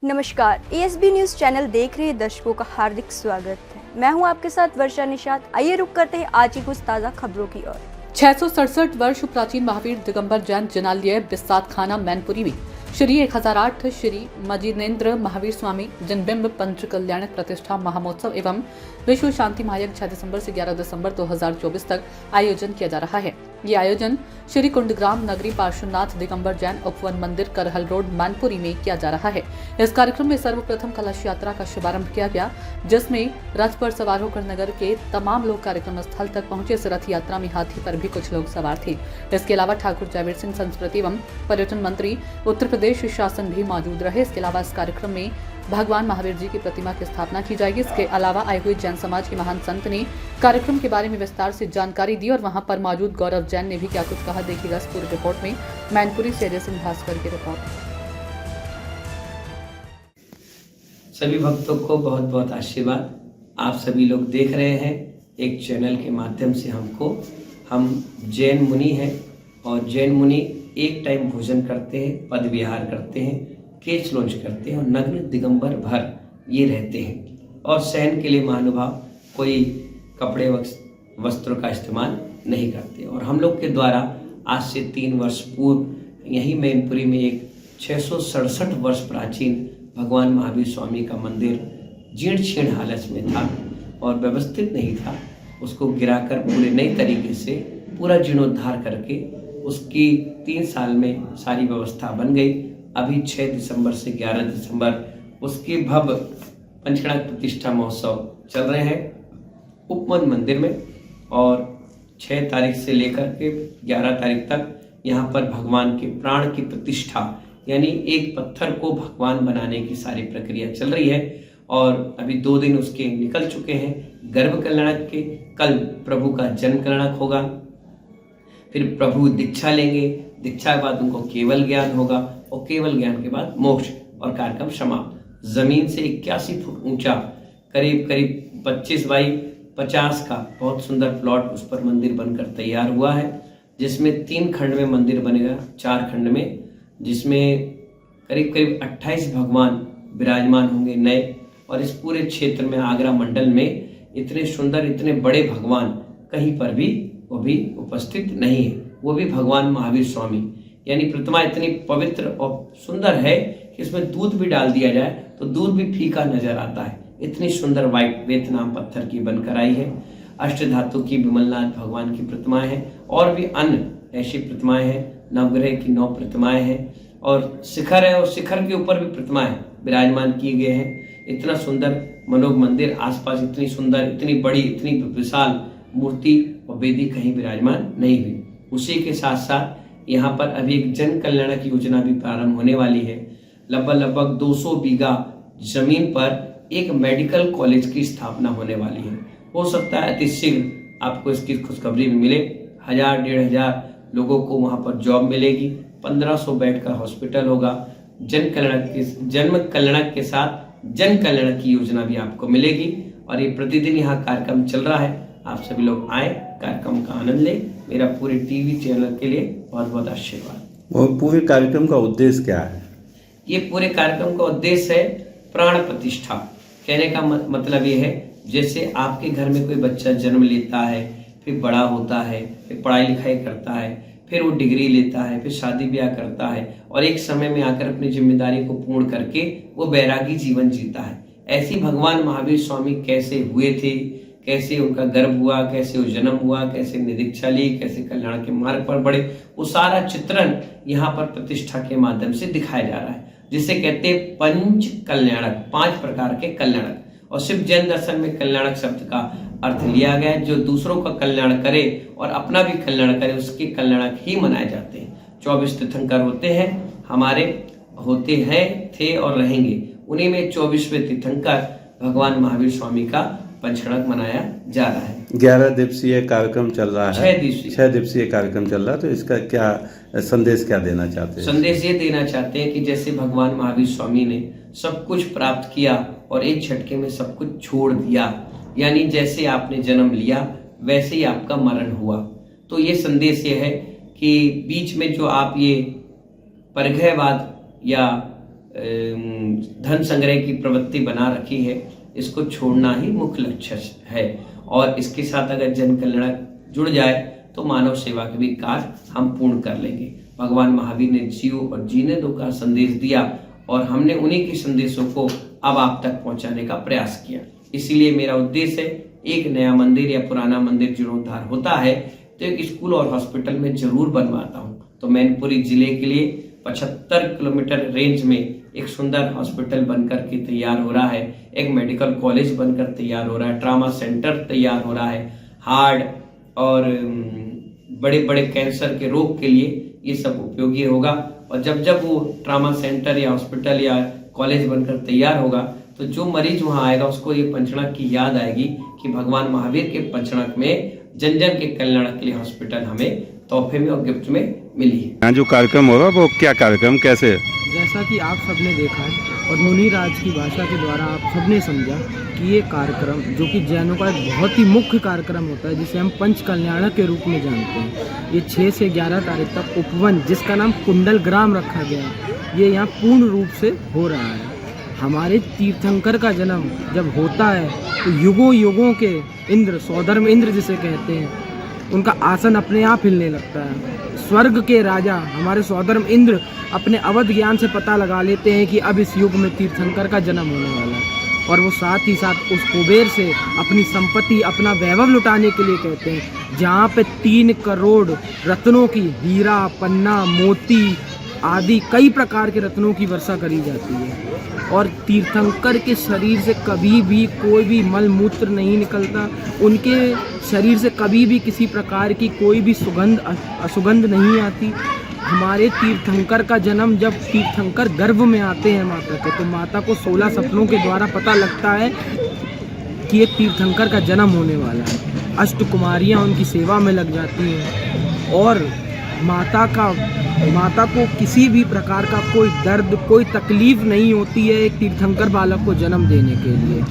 नमस्कार, ASB news channel देख रहे दर्शकों का हार्दिक स्वागत है। मैं हूं आपके साथ वर्षा निषाद। आइए रुक करते हैं आज की कुछ ताज़ा खबरों की ओर। 667 वर्ष प्राचीन महावीर दिगंबर जैन जिनालय बिस्सात खाना मैनपुरी में श्री 1008 श्री मजिनेन्द्र महावीर स्वामी जिनबिंब पंच कल्याण प्रतिष्ठा महामहोत्सव एवं विश्व शांति महायज्ञ 6 दिसंबर से 11 दिसंबर 2024 तक आयोजन किया जा रहा है। ये आयोजन श्री कुंडग्राम नगरी पार्श्वनाथ दिगंबर जैन उपवन मंदिर करहल रोड मैनपुरी में किया जा रहा है। इस कार्यक्रम में सर्वप्रथम कलश यात्रा का शुभारंभ किया गया, जिसमें रथ पर सवार होकर नगर के तमाम लोग कार्यक्रम स्थल तक पहुंचे। इस रथ यात्रा में हाथी पर भी कुछ लोग सवार थे। इसके अलावा ठाकुर जयवीर सिंह संस्कृति एवं पर्यटन मंत्री उत्तर प्रदेश शासन भी मौजूद रहे। इसके अलावा इस कार्यक्रम में भगवान महावीर जी की प्रतिमा की स्थापना की जाएगी। इसके अलावा आए हुए जैन समाज के महान संत ने कार्यक्रम के बारे में विस्तार से जानकारी दी और वहां पर मौजूद गौरव जैन ने भी क्या कुछ कहा, देखिएगा इस पूरी रिपोर्ट में। मैनपुरी से अजय सिंह भास्कर की रिपोर्ट। सभी भक्तों को बहुत बहुत आशीर्वाद। आप सभी लोग देख रहे हैं एक चैनल के माध्यम से हम जैन मुनि हैं और जैन मुनि एक टाइम भोजन करते हैं, पद विहार करते हैं, केश लॉन्च करते हैं और नग्न दिगंबर भर ये रहते हैं और शयन के लिए महानुभाव कोई कपड़े वस्त्रों का इस्तेमाल नहीं करते। और हम लोग के द्वारा आज से 3 वर्ष पूर्व यहीं मैनपुरी में एक 667 वर्ष प्राचीन भगवान महावीर स्वामी का मंदिर जीर्ण शीर्ण हालत में था और व्यवस्थित नहीं था। उसको गिराकर पूरे नए तरीके से पूरा जीर्णोद्धार करके उसकी 3 साल में सारी व्यवस्था बन गई। अभी 6 दिसंबर से 11 दिसंबर उसके भव्य पंचकड़ा प्रतिष्ठा महोत्सव चल रहे हैं उपवन मंदिर में और 6 तारीख से लेकर के 11 तारीख तक यहाँ पर भगवान के प्राण की प्रतिष्ठा यानी एक पत्थर को भगवान बनाने की सारी प्रक्रिया चल रही है और अभी 2 दिन उसके निकल चुके हैं। गर्भ कल्याणक के कल प्रभु का जन्म कल्याणक होगा, फिर प्रभु दीक्षा लेंगे, दीक्षा के बाद उनको केवल ज्ञान होगा और केवल ज्ञान के बाद मोक्ष और कार्यक्रम समाप्त। जमीन से 81 फुट ऊंचा करीब 25 बाई 50 का बहुत सुंदर प्लॉट उस पर मंदिर बनकर तैयार हुआ है, जिसमें 3 खंड में मंदिर बनेगा, 4 खंड में, जिसमें करीब 28 भगवान विराजमान होंगे नए। और इस पूरे क्षेत्र में आगरा मंडल में इतने सुंदर इतने बड़े भगवान कहीं पर भी वो भी उपस्थित नहीं है। वो भी भगवान महावीर स्वामी यानी प्रतिमा इतनी पवित्र और सुंदर है कि इसमें दूध भी डाल दिया जाए तो दूध भी फीका नजर आता है। इतनी सुंदर व्हाइट वियतनाम पत्थर की बनकर आई है। अष्ट धातु की विमलनाथ भगवान की प्रतिमाएं हैं और भी अन्य ऐसी प्रतिमाएं हैं। नवग्रह की 9 प्रतिमाएं हैं और शिखर है और शिखर के ऊपर भी प्रतिमाएं विराजमान किए गए हैं। इतना सुंदर मनोग मंदिर, आसपास इतनी सुंदर इतनी बड़ी इतनी विशाल मूर्ति और वेदी कहीं विराजमान नहीं हुई। उसी के साथ साथ यहाँ पर अभी एक जन कल्याण की योजना भी प्रारंभ होने वाली है। लगभग 200 बीघा जमीन पर एक मेडिकल कॉलेज की स्थापना होने वाली है। हो सकता है अति शीघ्र आपको इसकी खुशखबरी भी मिले। 1000-1500 लोगों को वहाँ पर जॉब मिलेगी। 1500 बेड का हॉस्पिटल होगा। जन्म कल्याण के साथ जन कल्याण की योजना भी आपको मिलेगी और ये प्रतिदिन यहाँ कार्यक्रम चल रहा है। आप सभी लोग आए, कार्यक्रम का आनंद लें। मेरा पूरे टीवी चैनल के लिए बहुत बहुत आशीर्वाद। और पूरे कार्यक्रम का उद्देश्य क्या है? ये पूरे कार्यक्रम का उद्देश्य है प्राण प्रतिष्ठा। कहने का मतलब ये है, जैसे आपके घर में कोई बच्चा जन्म लेता है, फिर बड़ा होता है, फिर पढ़ाई लिखाई करता है, फिर वो डिग्री लेता है, फिर शादी ब्याह करता है और एक समय में आकर अपनी जिम्मेदारी को पूर्ण करके वो बैरागी जीवन जीता है। ऐसे भगवान महावीर स्वामी कैसे हुए थे, कैसे उनका गर्भ हुआ, कैसे वो जन्म हुआ, कैसे दीक्षा ली, कैसे कल्याण के मार्ग पर बढ़े, वो सारा चित्रण यहाँ पर प्रतिष्ठा के माध्यम से दिखाया जा रहा है, जिसे कहते हैं पंच कल्याणक, 5 प्रकार के कल्याणक। और सिर्फ जैन दर्शन में कल्याणक शब्द का अर्थ लिया गया है, जो दूसरों का कल्याण करे और अपना भी कल्याण करे, उसके कल्याणक ही मनाए जाते हैं। 24 तीर्थंकर होते हैं, हमारे होते हैं, थे और रहेंगे। उन्हीं में 24वें तीर्थंकर भगवान महावीर स्वामी का पंचकड़क मनाया जा रहा है। 11 दिवसीय कार्यक्रम चल रहा है। 6 दिवसीय कार्यक्रम चल रहा है, तो इसका क्या संदेश क्या देना चाहते हैं? संदेश ये देना चाहते हैं कि जैसे भगवान महावीर स्वामी ने सब कुछ प्राप्त किया और एक झटके में सब कुछ छोड़ दिया, यानी जैसे आपने जन्म लिया वैसे ही आपका मरण हुआ। तो ये संदेश ये है कि बीच में जो आप ये परघयवाद या धन संग्रह की प्रवृत्ति बना रखी है, इसको छोड़ना ही मुख्य लक्ष्य है। और इसके साथ अगर जन कल्याण जुड़ जाए तो मानव सेवा के भी कार्य हम पूर्ण कर लेंगे। भगवान महावीर ने जियो और जीने दो का संदेश दिया और हमने उन्हीं के संदेशों को अब आप तक पहुंचाने का प्रयास किया। इसीलिए मेरा उद्देश्य है, एक नया मंदिर या पुराना मंदिर जीर्णोद्धार होता है तो एक स्कूल और हॉस्पिटल में जरूर बनवाता हूँ। तो मैनपुरी जिले के लिए 75 किलोमीटर रेंज में एक सुंदर हॉस्पिटल बनकर के तैयार हो रहा है, एक मेडिकल कॉलेज बनकर तैयार हो रहा है, ट्रामा सेंटर तैयार हो रहा है। हार्ट और बड़े बड़े कैंसर के रोग के लिए ये सब उपयोगी होगा। और जब वो ट्रामा सेंटर या हॉस्पिटल या कॉलेज बनकर तैयार होगा तो जो मरीज वहाँ आएगा उसको ये पंचणक की याद आएगी कि भगवान महावीर के पंचणक में जन जन के कल्याण के लिए हॉस्पिटल हमें तोहफे में और गिफ्ट में मिली है। यहाँ जो कार्यक्रम होगा वो क्या कार्यक्रम कैसे? जैसा कि आप सबने देखा है और मुनि राज की भाषा के द्वारा आप सबने समझा कि ये कार्यक्रम जो कि जैनों का एक बहुत ही मुख्य कार्यक्रम होता है, जिसे हम पंच कल्याणक के रूप में जानते हैं। ये 6 से 11 तारीख तक उपवन, जिसका नाम कुंडल ग्राम रखा गया है, ये यहाँ पूर्ण रूप से हो रहा है। हमारे तीर्थंकर का जन्म जब होता है तो युगों युगों के इंद्र, सौधर्म इंद्र जिसे कहते हैं, उनका आसन अपने आप हिलने लगता है। स्वर्ग के राजा हमारे सौधर्म इंद्र अपने अवध ज्ञान से पता लगा लेते हैं कि अब इस युग में तीर्थंकर का जन्म होने वाला है, और वो साथ ही साथ उस कुबेर से अपनी संपत्ति, अपना वैभव लुटाने के लिए कहते हैं। जहाँ पे 3 करोड़ रत्नों की, हीरा, पन्ना, मोती आदि कई प्रकार के रत्नों की वर्षा करी जाती है, और तीर्थंकर के शरीर से कभी भी कोई भी मल मूत्र नहीं निकलता, उनके शरीर से कभी भी किसी प्रकार की कोई भी सुगंध असुगंध नहीं आती। हमारे तीर्थंकर का जन्म जब तीर्थंकर गर्भ में आते हैं माता के, तो माता को 16 सपनों के द्वारा पता लगता है कि एक तीर्थंकर का जन्म होने वाला है। अष्ट कुमारियाँ उनकी सेवा में लग जाती हैं, और माता को किसी भी प्रकार का कोई दर्द, कोई तकलीफ नहीं होती है एक तीर्थंकर बालक को जन्म देने के लिए।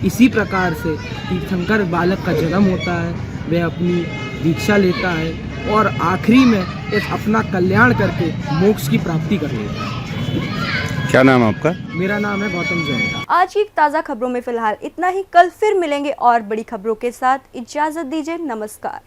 इसी प्रकार से तीर्थंकर बालक का जन्म होता है, वह अपनी दीक्षा लेता है और आखिरी में एक अपना कल्याण करके मोक्ष की प्राप्ति कर लेता है। क्या नाम आपका? मेरा नाम है गौतम जैन। आज की ताज़ा खबरों में फिलहाल इतना ही। कल फिर मिलेंगे और बड़ी खबरों के साथ। इजाज़त दीजिए, नमस्कार।